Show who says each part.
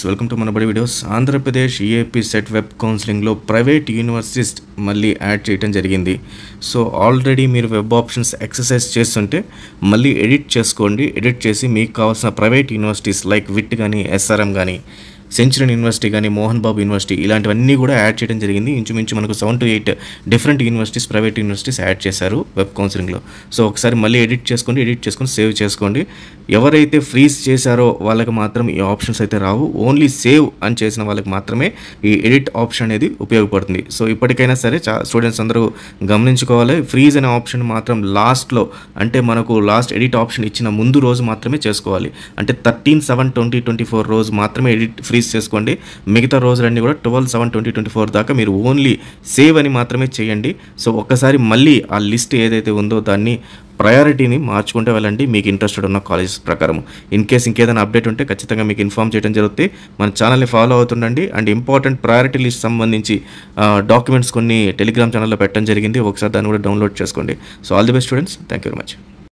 Speaker 1: Welcome to మన బడి videos. Andhra Pradesh EAP set web కౌన్సిలింగ్లో ప్రైవేట్ యూనివర్సిటీస్ మళ్ళీ యాడ్ చేయడం జరిగింది. సో ఆల్రెడీ మీరు వెబ్ ఆప్షన్స్ ఎక్సర్సైజ్ చేస్తుంటే మళ్ళీ ఎడిట్ చేసుకోండి. ఎడిట్ చేసి మీకు కావాల్సిన ప్రైవేట్ యూనివర్సిటీస్ లైక్ విట్ కానీ, ఎస్ఆర్ఎం కానీ, సెంచరీ యూనివర్సిటీ కానీ, మోహన్ బాబు యూనివర్సిటీ ఇలాంటివన్నీ కూడా యాడ్ చేయడం జరిగింది. ఇంచుమించు మనకు 7 to 8 different universities, private universities add చేశారు వెబ్ కౌన్సిలింగ్లో. సో ఒకసారి మళ్ళీ ఎడిట్ చేసుకొని సేవ్ చేసుకోండి. ఎవరైతే ఫ్రీజ్ చేశారో వాళ్ళకి మాత్రం ఈ ఆప్షన్స్ అయితే రావు. ఓన్లీ సేవ్ అని చేసిన వాళ్ళకి మాత్రమే ఈ ఎడిట్ ఆప్షన్ అనేది ఉపయోగపడుతుంది. సో ఇప్పటికైనా సరే స్టూడెంట్స్ అందరూ గమనించుకోవాలి. ఫ్రీజ్ అనే ఆప్షన్ మాత్రం లాస్ట్లో, అంటే మనకు లాస్ట్ ఎడిట్ ఆప్షన్ ఇచ్చిన ముందు రోజు మాత్రమే చేసుకోవాలి. అంటే 13/7/2024 రోజు మాత్రమే ఎడిట్ ఫ్రీజ్ చేసుకోండి. మిగతా రోజులన్నీ కూడా 12/7/2024 దాకా మీరు ఓన్లీ సేవ్ అని మాత్రమే చేయండి. సో ఒక్కసారి మళ్ళీ ఆ లిస్ట్ ఏదైతే ఉందో దాన్ని ప్రయారిటీని మార్చుకుంటే వెళ్ళండి, మీకు ఇంట్రెస్టెడ్ ఉన్న కాలేజెస్ ప్రకారం. ఇన్ కేస్ ఇంకేదైనా అప్డేట్ ఉంటే ఖచ్చితంగా మీకు ఇన్ఫామ్ చేయడం జరుగుతుంది. మన ఛానల్ని ఫాలో అవుతుండండి. అండ్ ఇంపార్టెంట్ ప్రయారిటీ లిస్ట్ సంబంధించి డాక్యుమెంట్స్ కొన్ని టెలిగ్రామ్ ఛానల్లో పెట్టడం జరిగింది. ఒకసారి దాన్ని కూడా డౌన్లోడ్ చేసుకోండి. So all the best students, thank you very much.